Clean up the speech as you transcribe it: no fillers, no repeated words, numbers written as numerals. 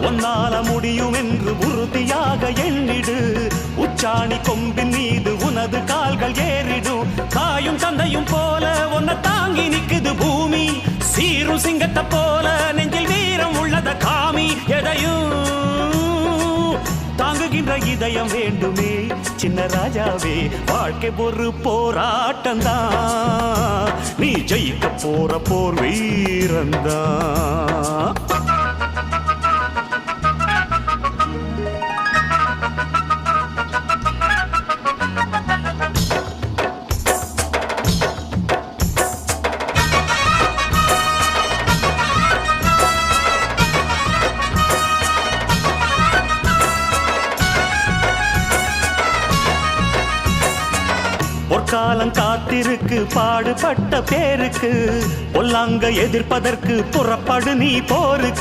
உன்னால முடியும் என்று உறுதியாக எண்ணிடு. உச்சாணி கொம்பின் மீது உனது கால்கள் ஏறிடும். தாயும் தந்தையும் போல உன்னை தாங்கி நிக்குது பூமி. சீரும் சிங்கத்தை போல நெஞ்சில் வீரம் உள்ளத காமி. எதையும் தாங்குகின்ற இதயம் வேண்டுமே சின்ன ராஜாவே. வாழ்க்கை ஒரு போராட்டம்தான், நீ ஜெயிக்க போற போர் வீரந்தான். பொற்காலம் காத்திருக்கு பாடுபட்ட பேருக்கு. பொல்லாங்க எதிர்ப்பதற்கு புறப்படு நீ போருக்கு.